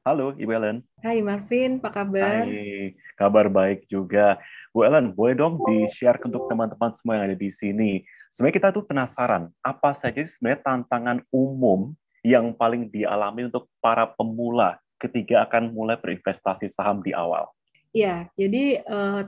Halo, Ibu Ellen. Hai Marvin, apa kabar? Hai, kabar baik juga. Bu Ellen, boleh dong di-share untuk teman-teman semua yang ada di sini. Sebenarnya kita tuh penasaran, apa saja sih sebenarnya tantangan umum yang paling dialami untuk para pemula ketika akan mulai berinvestasi saham di awal? Ya, jadi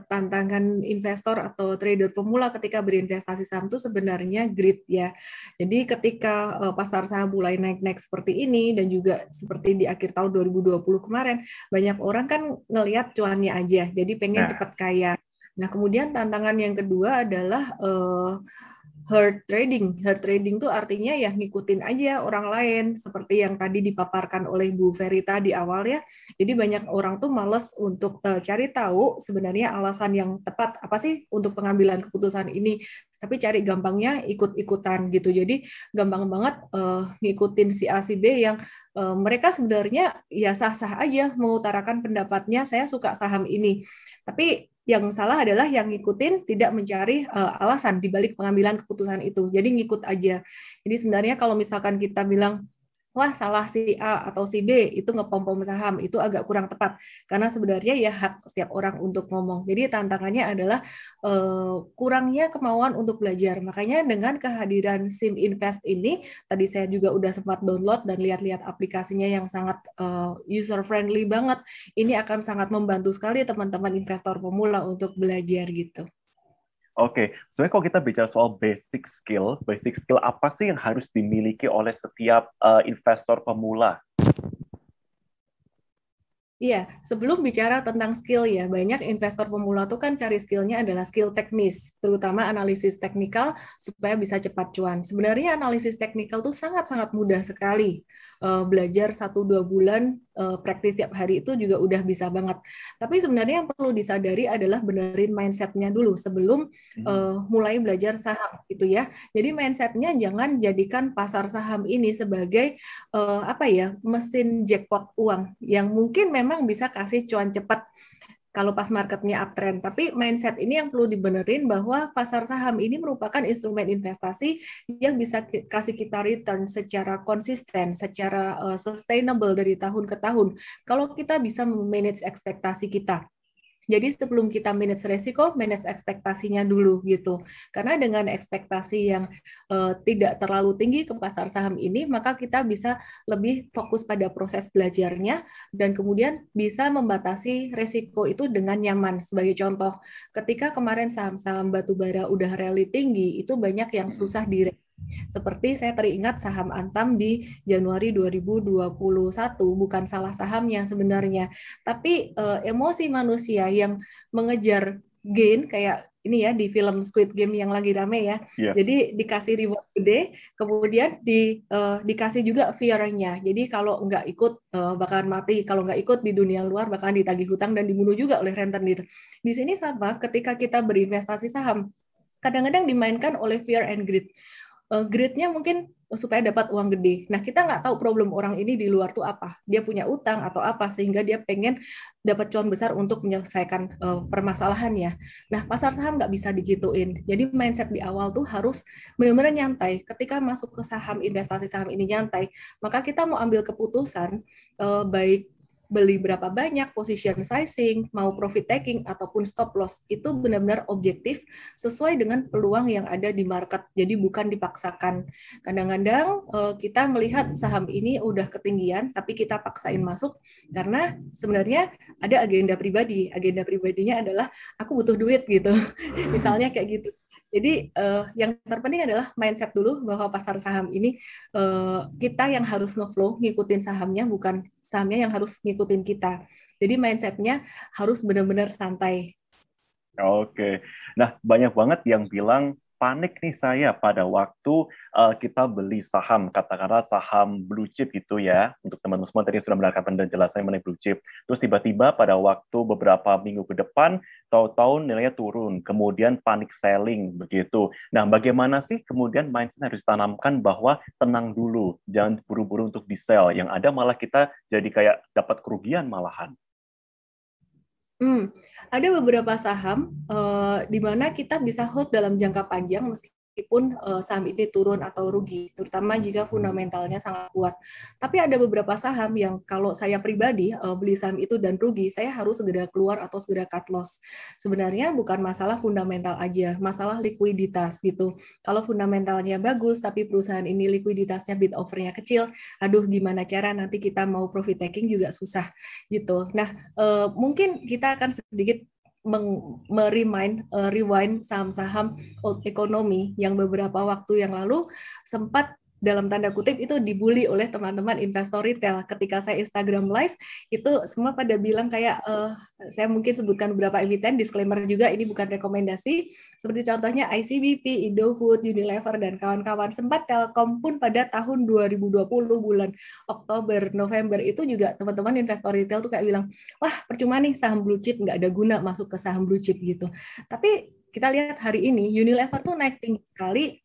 tantangan investor atau trader pemula ketika berinvestasi saham itu sebenarnya greed ya. Jadi ketika pasar saham mulai naik-naik seperti ini dan juga seperti di akhir tahun 2020 kemarin, banyak orang kan ngelihat cuannya aja, jadi pengen Nah, cepat kaya. Nah, kemudian tantangan yang kedua adalah herd trading. Herd trading itu artinya ya ngikutin aja orang lain seperti yang tadi dipaparkan oleh Bu Verita di awal ya. Jadi banyak orang tuh males untuk cari tahu sebenarnya alasan yang tepat apa sih untuk pengambilan keputusan ini. Tapi cari gampangnya ikut-ikutan gitu. Jadi gampang banget ngikutin si A si B yang mereka sebenarnya ya sah-sah aja mengutarakan pendapatnya, saya suka saham ini. Tapi yang salah adalah yang ngikutin tidak mencari alasan di balik pengambilan keputusan itu. Jadi ngikut aja. Jadi sebenarnya kalau misalkan kita bilang wah salah si A atau si B itu ngepom-pom saham itu agak kurang tepat karena sebenarnya ya hak setiap orang untuk ngomong. Jadi tantangannya adalah kurangnya kemauan untuk belajar. Makanya dengan kehadiran SIM Invest ini tadi saya juga udah sempat download dan lihat-lihat aplikasinya yang sangat user friendly banget. Ini akan sangat membantu sekali teman-teman investor pemula untuk belajar gitu. oke. Sebenarnya kalau kita bicara soal basic skill apa sih yang harus dimiliki oleh setiap investor pemula? Iya, sebelum bicara tentang skill ya, banyak investor pemula tuh kan cari skillnya adalah skill teknis, terutama analisis teknikal supaya bisa cepat cuan. Sebenarnya analisis teknikal tuh sangat-sangat mudah sekali. Belajar 1-2 bulan, praktis tiap hari itu juga udah bisa banget. Tapi sebenarnya yang perlu disadari adalah benerin mindsetnya dulu sebelum Hmm. mulai belajar saham gitu ya. Jadi mindsetnya jangan jadikan pasar saham ini sebagai apa ya mesin jackpot uang yang mungkin memang bisa kasih cuan cepat kalau pas marketnya uptrend. Tapi mindset ini yang perlu dibenerin bahwa pasar saham ini merupakan instrumen investasi yang bisa kasih kita return secara konsisten, secara sustainable dari tahun ke tahun. Kalau kita bisa manage ekspektasi kita. Jadi sebelum kita manage resiko, manage ekspektasinya dulu gitu. Karena dengan ekspektasi yang tidak terlalu tinggi ke pasar saham ini, maka kita bisa lebih fokus pada proses belajarnya dan kemudian bisa membatasi resiko itu dengan nyaman. Sebagai contoh, ketika kemarin saham-saham batubara udah rally tinggi, itu banyak yang susah di seperti saya teringat saham Antam di Januari 2021, bukan salah sahamnya sebenarnya, tapi emosi manusia yang mengejar gain kayak ini ya di film Squid Game yang lagi rame ya. Yes. Jadi dikasih reward gede, kemudian dikasih juga fear-nya. Jadi kalau nggak ikut bakalan mati, kalau nggak ikut di dunia luar bakalan ditagih hutang dan dibunuh juga oleh rentenir. Di sini sama ketika kita berinvestasi saham, kadang-kadang dimainkan oleh fear and greed. Greed-nya mungkin supaya dapat uang gede. Nah, kita nggak tahu problem orang ini di luar tuh apa. Dia punya utang atau apa, sehingga dia pengen dapat cuan besar untuk menyelesaikan permasalahannya. Nah, pasar saham nggak bisa digituin. Jadi mindset di awal tuh harus benar-benar nyantai. Ketika masuk ke saham, investasi saham ini nyantai, maka kita mau ambil keputusan, baik beli berapa banyak, position sizing, mau profit taking, ataupun stop loss, itu benar-benar objektif sesuai dengan peluang yang ada di market. Jadi bukan dipaksakan. Kadang-kadang kita melihat saham ini udah ketinggian, tapi kita paksain masuk karena sebenarnya ada agenda pribadi. Agenda pribadinya adalah aku butuh duit gitu. Misalnya kayak gitu. Jadi yang terpenting adalah mindset dulu bahwa pasar saham ini kita yang harus ngeflow ngikutin sahamnya, bukan sahamnya yang harus ngikutin kita. Jadi mindsetnya harus benar-benar santai. Oke. Nah, banyak banget yang bilang panik nih saya pada waktu kita beli saham, katakanlah saham blue chip gitu ya. Untuk teman-teman semua tadi sudah mendengarkan penjelasan mengenai blue chip. Terus tiba-tiba pada waktu beberapa minggu ke depan, tahu-tahu nilainya turun, kemudian panik selling begitu. Nah, bagaimana sih kemudian mindset harus ditanamkan bahwa tenang dulu, jangan buru-buru untuk di-sell. Yang ada malah kita jadi kayak dapat kerugian malahan. Hmm, ada beberapa saham di mana kita bisa hold dalam jangka panjang meskipun saham ini turun atau rugi, terutama jika fundamentalnya sangat kuat. Tapi ada beberapa saham yang kalau saya pribadi beli saham itu dan rugi, saya harus segera keluar atau segera cut loss. Sebenarnya bukan masalah fundamental aja, masalah likuiditas gitu. Kalau fundamentalnya bagus, tapi perusahaan ini likuiditasnya bid offer-nya kecil, aduh gimana cara nanti kita mau profit taking juga susah gitu. Nah, mungkin kita akan sedikit rewind saham-saham old economy yang beberapa waktu yang lalu sempat dalam tanda kutip itu dibully oleh teman-teman investor retail. Ketika saya Instagram live itu semua pada bilang kayak saya mungkin sebutkan beberapa emiten, disclaimer juga ini bukan rekomendasi, seperti contohnya ICBP, Indofood, Unilever dan kawan-kawan. Sempat Telkom pun pada tahun 2020 bulan Oktober, November itu juga teman-teman investor retail tuh kayak bilang, wah percuma nih saham blue chip, nggak ada guna masuk ke saham blue chip gitu. Tapi kita lihat hari ini Unilever tuh naik tinggi sekali,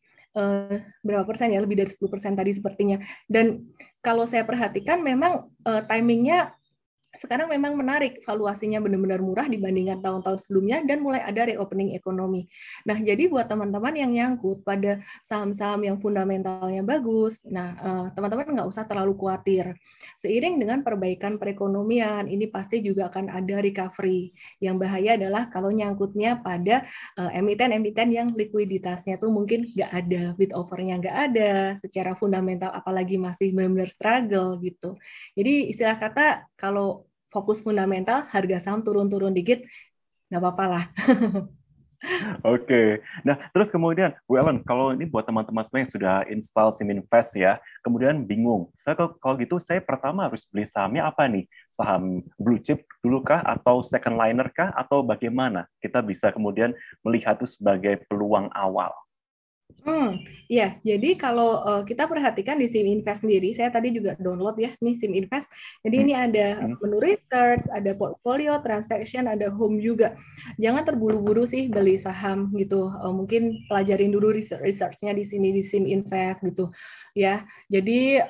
berapa persen ya, lebih dari 10% tadi sepertinya. Dan kalau saya perhatikan memang timingnya sekarang memang menarik, valuasinya benar-benar murah dibandingkan tahun-tahun sebelumnya dan mulai ada reopening ekonomi. Nah, jadi buat teman-teman yang nyangkut pada saham-saham yang fundamentalnya bagus, nah teman-teman nggak usah terlalu khawatir. Seiring dengan perbaikan perekonomian, ini pasti juga akan ada recovery. Yang bahaya adalah kalau nyangkutnya pada emiten-emiten yang likuiditasnya tuh mungkin nggak ada, bid offer-nya nggak ada, secara fundamental apalagi masih benar-benar struggle gitu. Jadi istilah kata kalau fokus fundamental, harga saham turun-turun dikit, nggak apa-apa lah. Oke. Nah, terus kemudian, Bu Ellen, kalau ini buat teman-teman semua yang sudah install SIM Invest ya, kemudian bingung. Saya kalau gitu, saya pertama harus beli sahamnya apa nih? Saham blue chip dulu kah? Atau second liner kah? Atau bagaimana? Kita bisa kemudian melihat itu sebagai peluang awal. Ya, jadi kalau kita perhatikan di SIM Invest sendiri, saya tadi juga download ya nih SIM Invest. Jadi ini ada Hmm. menu research, ada portfolio, transaction, ada home juga. Jangan terburu-buru sih beli saham gitu. Mungkin pelajarin dulu research-nya di sini di SIM Invest gitu. Ya, jadi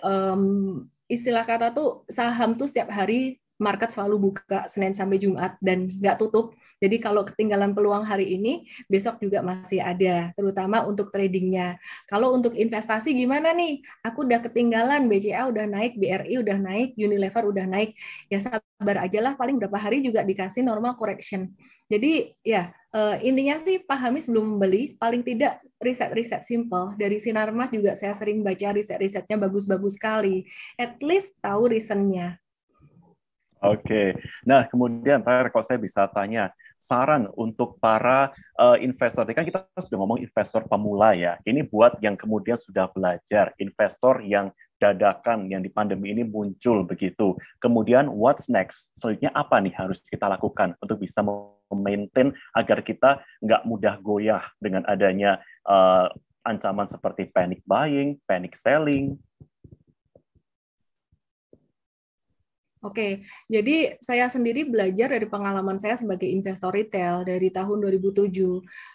istilah kata tuh saham tuh setiap hari market selalu buka Senin sampai Jumat dan nggak tutup. Jadi kalau ketinggalan peluang hari ini, besok juga masih ada, terutama untuk tradingnya. Kalau untuk investasi gimana nih? Aku udah ketinggalan, BCA udah naik, BRI udah naik, Unilever udah naik. Ya sabar aja lah, paling berapa hari juga dikasih normal correction. Jadi ya intinya sih pahami sebelum membeli, paling tidak riset-riset simple. Dari Sinarmas juga saya sering baca riset-risetnya bagus-bagus sekali. At least tahu reasonnya. Oke. Nah, kemudian terakhir kalau saya bisa tanya, saran untuk para investor, tadi kan kita sudah ngomong investor pemula ya. Ini buat yang kemudian sudah belajar, investor yang dadakan, yang di pandemi ini muncul begitu. Kemudian what's next? Selanjutnya apa nih harus kita lakukan untuk bisa memaintain agar kita nggak mudah goyah dengan adanya ancaman seperti panic buying, panic selling. Oke, jadi saya sendiri belajar dari pengalaman saya sebagai investor retail dari tahun 2007.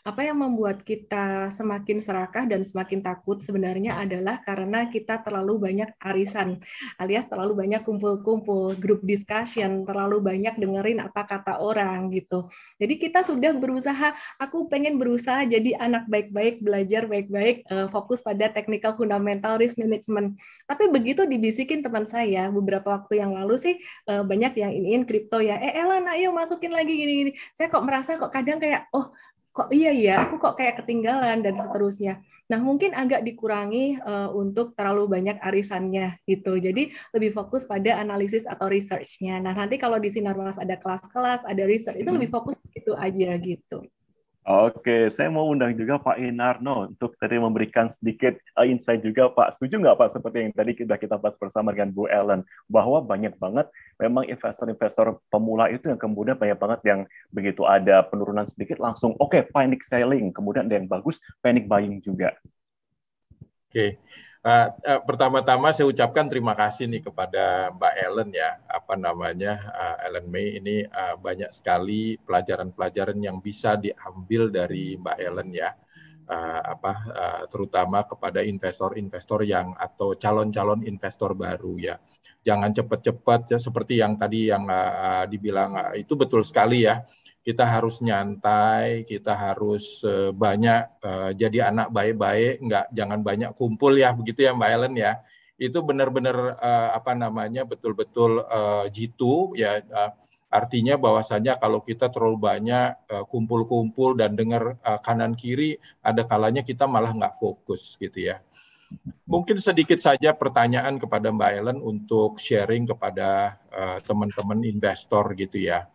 Apa yang membuat kita semakin serakah dan semakin takut sebenarnya adalah karena kita terlalu banyak arisan, alias terlalu banyak kumpul-kumpul, grup discussion, terlalu banyak dengerin apa kata orang gitu. Jadi kita sudah berusaha, aku pengen berusaha jadi anak baik-baik, belajar baik-baik, fokus pada technical fundamental risk management. Tapi begitu dibisikin teman saya beberapa waktu yang lalu sih, banyak yang iniin kripto ya, Elan ayo masukin lagi gini-gini. Saya kok merasa kok kadang kayak, oh kok iya ya, aku kok kayak ketinggalan dan seterusnya. Nah mungkin agak dikurangi untuk terlalu banyak arisannya gitu. Jadi lebih fokus pada analisis atau research-nya. Nah nanti kalau di Sinarmas ada kelas-kelas, ada research, itu lebih fokus itu aja gitu. Oke, saya mau undang juga Pak Inarno untuk tadi memberikan sedikit insight juga, Pak. Setuju nggak, Pak, seperti yang tadi sudah kita bahas bersama dengan Bu Ellen, bahwa banyak banget memang investor-investor pemula itu yang kemudian banyak banget yang begitu ada penurunan sedikit langsung, oke, panic selling, kemudian ada yang bagus, panic buying juga. Oke, pertama-tama saya ucapkan terima kasih nih kepada Mbak Ellen ya, Ellen May ini banyak sekali pelajaran-pelajaran yang bisa diambil dari Mbak Ellen ya. terutama kepada investor-investor yang atau calon-calon investor baru ya. Jangan cepat-cepat ya, seperti yang tadi yang dibilang itu betul sekali ya. Kita harus nyantai, kita harus banyak jadi anak baik-baik, jangan banyak kumpul ya, begitu ya Mbak Ellen ya. Itu benar-benar betul-betul jitu ya. Artinya bahwasanya kalau kita terlalu banyak kumpul-kumpul dan dengar kanan kiri, ada kalanya kita malah nggak fokus gitu ya. Mungkin sedikit saja pertanyaan kepada Mbak Ellen untuk sharing kepada teman-teman investor gitu ya.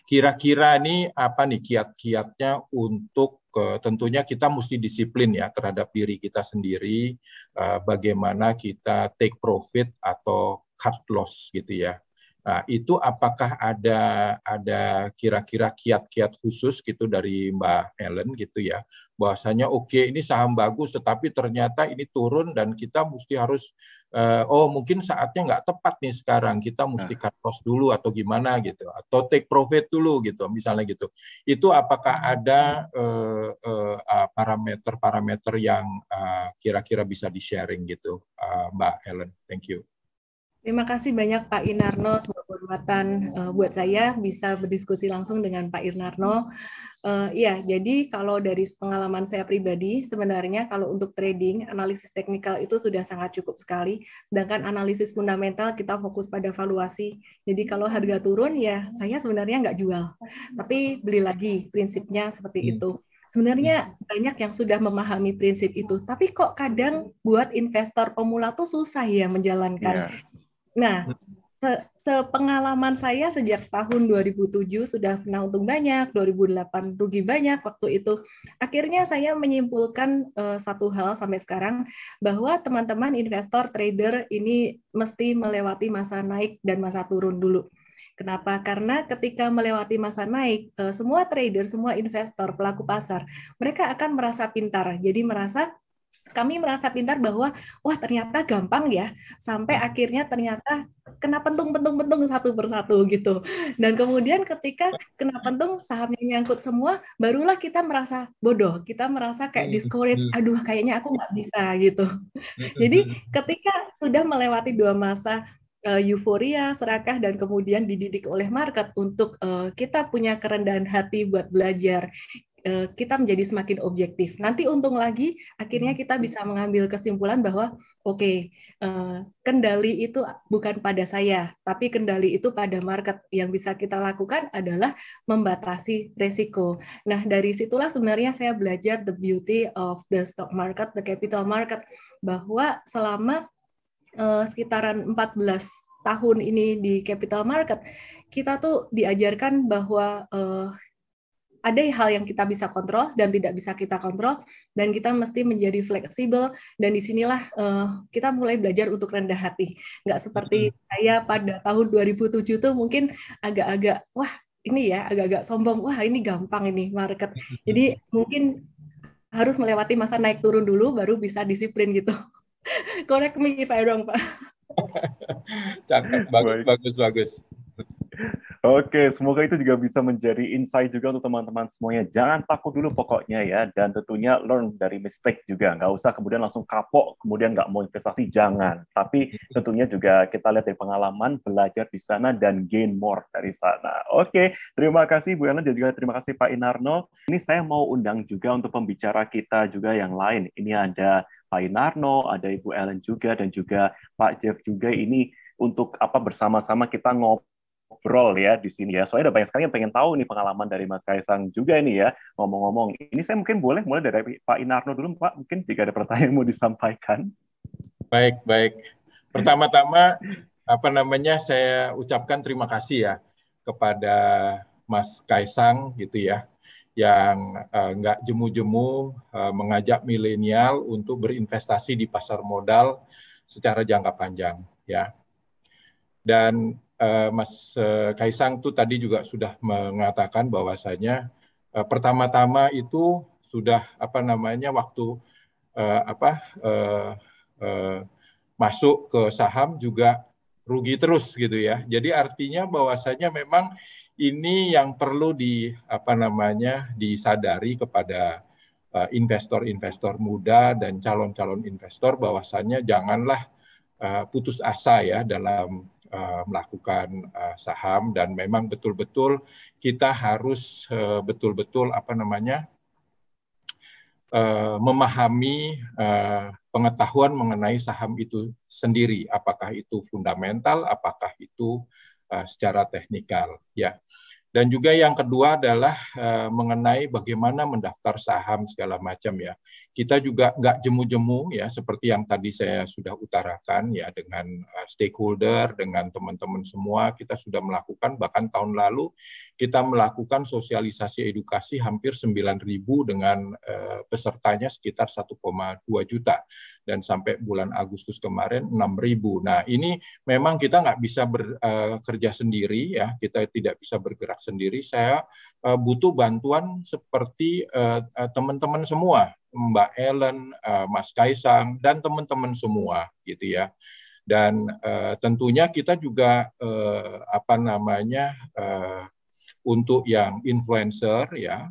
Kira-kira ini apa nih kiat-kiatnya untuk tentunya kita mesti disiplin ya terhadap diri kita sendiri, bagaimana kita take profit atau cut loss gitu ya. Nah, itu apakah ada kira-kira kiat-kiat khusus gitu dari Mbak Ellen gitu ya, bahwasanya oke, ini saham bagus tetapi ternyata ini turun dan kita mesti harus mungkin saatnya nggak tepat nih sekarang, kita mesti cut loss dulu atau gimana gitu, atau take profit dulu gitu misalnya gitu. Itu apakah ada parameter-parameter yang kira-kira bisa di-sharing gitu, Mbak Ellen? Thank you. Terima kasih banyak Pak Inarno, sebuah kehormatan buat saya bisa berdiskusi langsung dengan Pak Inarno. Ya, jadi kalau dari pengalaman saya pribadi, sebenarnya kalau untuk trading, analisis teknikal itu sudah sangat cukup sekali. Sedangkan analisis fundamental kita fokus pada valuasi. Jadi kalau harga turun, ya saya sebenarnya nggak jual. Tapi beli lagi, prinsipnya seperti itu. Sebenarnya banyak yang sudah memahami prinsip itu. Tapi kok kadang buat investor pemula tuh susah ya menjalankan. Nah, sepengalaman saya sejak tahun 2007 sudah pernah untung banyak, 2008 rugi banyak waktu itu. Akhirnya saya menyimpulkan satu hal sampai sekarang, bahwa teman-teman investor trader ini mesti melewati masa naik dan masa turun dulu. Kenapa? Karena ketika melewati masa naik, semua trader, semua investor, pelaku pasar, mereka akan merasa pintar. Jadi kami merasa pintar bahwa wah ternyata gampang ya, sampai akhirnya ternyata kena pentung satu persatu gitu. Dan kemudian ketika kena pentung sahamnya nyangkut semua, barulah kita merasa bodoh, kita merasa kayak discourage, aduh kayaknya aku nggak bisa gitu. Jadi ketika sudah melewati dua masa euforia, serakah, dan kemudian dididik oleh market untuk kita punya kerendahan hati buat belajar, kita menjadi semakin objektif. Nanti untung lagi, akhirnya kita bisa mengambil kesimpulan bahwa oke, kendali itu bukan pada saya, tapi kendali itu pada market. Yang bisa kita lakukan adalah membatasi resiko. Nah, dari situlah sebenarnya saya belajar the beauty of the stock market, the capital market, bahwa selama sekitaran 14 tahun ini di capital market, kita tuh diajarkan bahwa ada hal yang kita bisa kontrol dan tidak bisa kita kontrol, dan kita mesti menjadi fleksibel, dan disinilah kita mulai belajar untuk rendah hati. Nggak seperti saya pada tahun 2007 tuh mungkin agak-agak, wah ini ya, agak-agak sombong, wah ini gampang ini market. Jadi mungkin harus melewati masa naik turun dulu, baru bisa disiplin gitu. Correct me if I wrong, Pak. Cakep, bagus. Oke, semoga itu juga bisa menjadi insight juga untuk teman-teman semuanya. Jangan takut dulu pokoknya ya, dan tentunya learn dari mistake juga. Nggak usah kemudian langsung kapok, kemudian nggak mau investasi, jangan. Tapi tentunya juga kita lihat dari pengalaman, belajar di sana, dan gain more dari sana. Oke, terima kasih Bu Ellen, dan juga terima kasih Pak Inarno. Ini saya mau undang juga untuk pembicara kita juga yang lain. Ini ada Pak Inarno, ada Ibu Ellen juga, dan juga Pak Jeff juga. Ini untuk bersama-sama kita ngobrol ya di sini ya. Soalnya ada banyak sekali yang pengen tahu nih pengalaman dari Mas Kaisang juga ini ya. Ngomong-ngomong, ini saya mungkin boleh mulai dari Pak Inarno dulu, Pak. Mungkin jika ada pertanyaan yang mau disampaikan. Baik. Pertama-tama saya ucapkan terima kasih ya kepada Mas Kaisang gitu ya, yang nggak jemu-jemu mengajak milenial untuk berinvestasi di pasar modal secara jangka panjang ya. Dan Mas Kaisang tuh tadi juga sudah mengatakan bahwasanya pertama-tama itu sudah waktu masuk ke saham juga rugi terus gitu ya. Jadi artinya bahwasanya memang ini yang perlu disadari kepada investor-investor muda dan calon-calon investor bahwasannya janganlah putus asa ya dalam melakukan saham, dan memang betul-betul kita harus betul-betul memahami pengetahuan mengenai saham itu sendiri, apakah itu fundamental, apakah itu secara teknikal ya. Dan juga yang kedua adalah mengenai bagaimana mendaftar saham segala macam ya. Kita juga nggak jemu-jemu ya, seperti yang tadi saya sudah utarakan ya, dengan stakeholder, dengan teman-teman semua kita sudah melakukan, bahkan tahun lalu kita melakukan sosialisasi edukasi hampir 9.000 dengan pesertanya sekitar 1,2 juta. Dan sampai bulan Agustus kemarin 6.000. Nah ini memang kita nggak bisa bekerja sendiri ya, kita tidak bisa bergerak sendiri. Saya butuh bantuan seperti teman-teman semua, Mbak Ellen, Mas Kaisang, dan teman-teman semua gitu ya. Dan tentunya kita juga untuk yang influencer ya,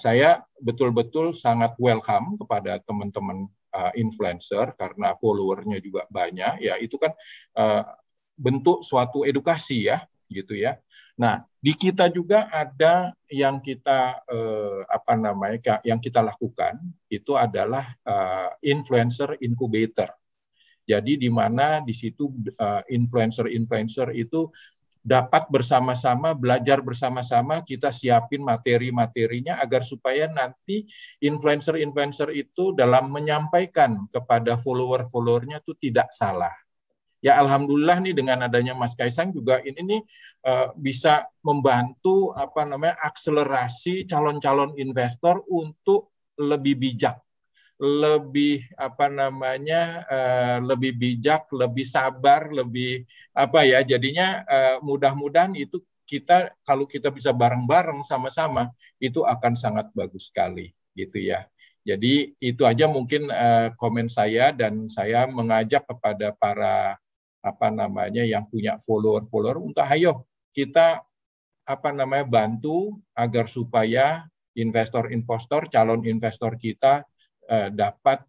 saya betul-betul sangat welcome kepada teman-teman influencer karena followernya juga banyak ya, itu kan bentuk suatu edukasi ya gitu ya. Nah di kita juga ada yang kita yang kita lakukan itu adalah influencer incubator. Jadi di mana di situ influencer itu dapat bersama-sama, belajar bersama-sama, kita siapin materi-materinya agar supaya nanti influencer-influencer itu dalam menyampaikan kepada follower-followernya itu tidak salah. Ya alhamdulillah nih dengan adanya Mas Kaisang juga ini nih bisa membantu akselerasi calon-calon investor untuk lebih bijak, lebih lebih bijak, lebih sabar, lebih jadinya mudah-mudahan itu kita, kalau kita bisa bareng-bareng sama-sama, itu akan sangat bagus sekali gitu ya. Jadi itu aja mungkin komen saya, dan saya mengajak kepada para yang punya follower untuk ayo kita bantu agar supaya investor-investor, calon investor kita dapat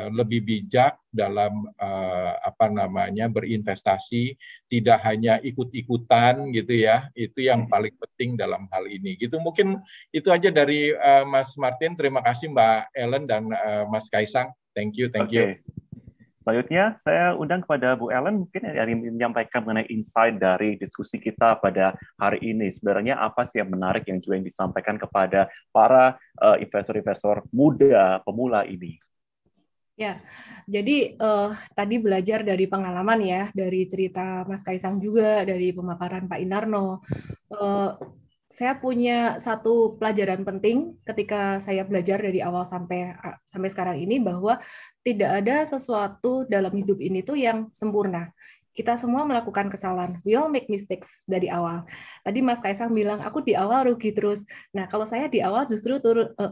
lebih bijak dalam berinvestasi, tidak hanya ikut-ikutan gitu ya. Itu yang paling penting dalam hal ini. Gitu mungkin itu aja dari Mas Martin. Terima kasih Mbak Ellen dan Mas Kaisang. Thank you. Selanjutnya, saya undang kepada Bu Ellen, mungkin yang menyampaikan mengenai insight dari diskusi kita pada hari ini. Sebenarnya apa sih yang menarik yang juga disampaikan kepada para investor-investor muda, pemula ini? Ya, jadi tadi belajar dari pengalaman ya, dari cerita Mas Kaisang juga, dari pemaparan Pak Inarno. Saya punya satu pelajaran penting ketika saya belajar dari awal sampai sekarang ini, bahwa tidak ada sesuatu dalam hidup ini tuh yang sempurna. Kita semua melakukan kesalahan. We all make mistakes dari awal. Tadi Mas Kaisang bilang, aku di awal rugi terus. Nah, kalau saya di awal justru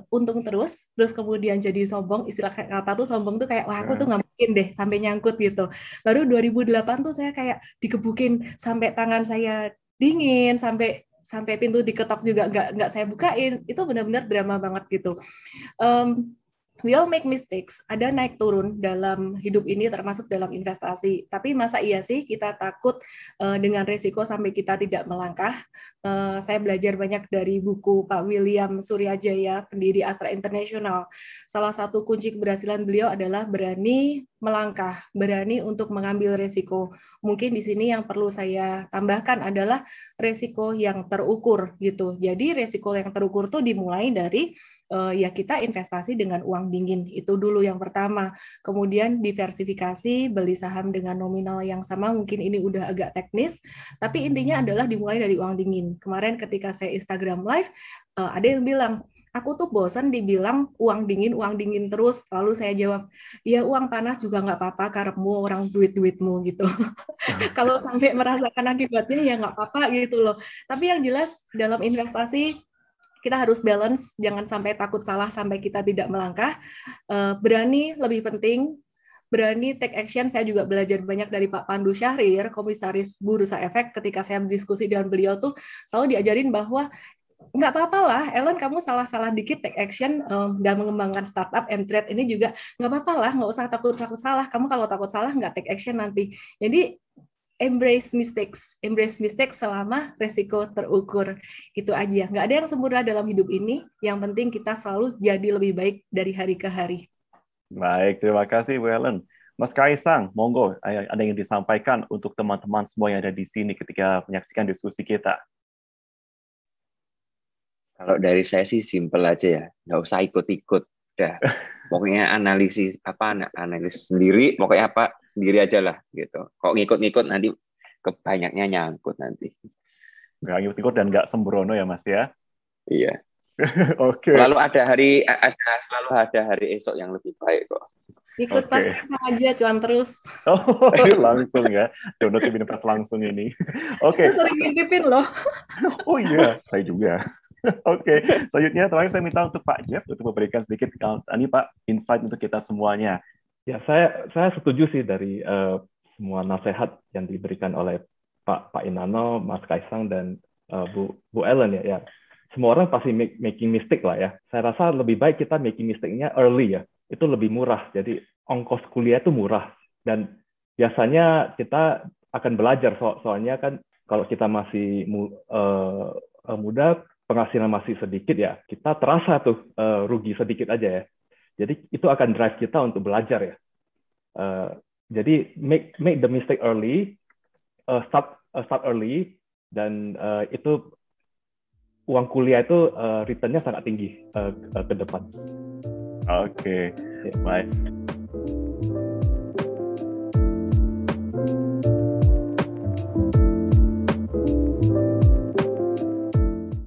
untung terus kemudian jadi sombong. Istilah kata tuh sombong tuh kayak, wah aku tuh nggak mungkin deh sampai nyangkut gitu. Baru 2008 tuh saya kayak dikebukin sampai tangan saya dingin, sampai pintu diketok juga nggak saya bukain. Itu benar-benar drama banget gitu. We all make mistakes, ada naik turun dalam hidup ini termasuk dalam investasi. Tapi masa iya sih kita takut dengan risiko sampai kita tidak melangkah? Saya belajar banyak dari buku Pak William Suryajaya, pendiri Astra International. Salah satu kunci keberhasilan beliau adalah berani melangkah, berani untuk mengambil risiko. Mungkin di sini yang perlu saya tambahkan adalah risiko yang terukur gitu. Jadi risiko yang terukur tuh dimulai dari ya kita investasi dengan uang dingin, itu dulu yang pertama. Kemudian diversifikasi, beli saham dengan nominal yang sama, mungkin ini udah agak teknis, tapi intinya adalah dimulai dari uang dingin. Kemarin ketika saya Instagram Live, ada yang bilang, aku tuh bosan dibilang uang dingin terus. Lalu saya jawab, ya uang panas juga nggak apa-apa, karepmu orang duit-duitmu gitu. Kalau sampai merasakan akibatnya ya nggak apa-apa gitu loh. Tapi yang jelas dalam investasi, kita harus balance, jangan sampai takut salah sampai kita tidak melangkah. Berani lebih penting, berani take action. Saya juga belajar banyak dari Pak Pandu Syahrir, Komisaris Bursa Efek. Ketika saya berdiskusi dengan beliau tuh selalu diajarin bahwa nggak apa-apa lah, Ellen, kamu salah-salah dikit take action dan mengembangkan startup and trade ini juga nggak apa-apa lah, nggak usah takut-takut salah. Kamu kalau takut salah nggak take action nanti. Jadi embrace mistakes selama resiko terukur. Itu aja. Nggak ada yang sempurna dalam hidup ini. Yang penting kita selalu jadi lebih baik dari hari ke hari. Baik, terima kasih Bu Ellen. Mas Kaisang, monggo ada yang disampaikan untuk teman-teman semua yang ada di sini ketika menyaksikan diskusi kita. Kalau dari saya sih simple aja ya, nggak usah ikut-ikut, udah. Pokoknya analisis sendiri, pokoknya apa sendiri aja lah gitu. Kok ngikut-ngikut nanti kebanyaknya nyangkut nanti. Nggak ngikut-ngikut dan nggak sembrono ya Mas ya. Iya. Oke. Selalu ada hari esok yang lebih baik kok. Ikut pas aja, cuan terus. Oh, langsung ya. Download Webinar langsung ini. Oke. Saya sering ngintipin loh. Oh iya, saya juga. Oke, selanjutnya terakhir saya minta untuk Pak Jeff untuk memberikan sedikit ini Pak insight untuk kita semuanya. Ya, saya setuju sih dari semua nasihat yang diberikan oleh Pak Inano, Mas Kaisang dan Bu Ellen ya. Semua orang pasti making mistake lah ya. Saya rasa lebih baik kita making mistake-nya early ya. Itu lebih murah. Jadi ongkos kuliah itu murah dan biasanya kita akan belajar soalnya kan kalau kita masih muda, penghasilan masih sedikit ya, kita terasa tuh rugi sedikit aja ya. Jadi itu akan drive kita untuk belajar ya. Jadi make the mistake early, start early, dan itu uang kuliah itu return-nya sangat tinggi ke depan. Oke, baik.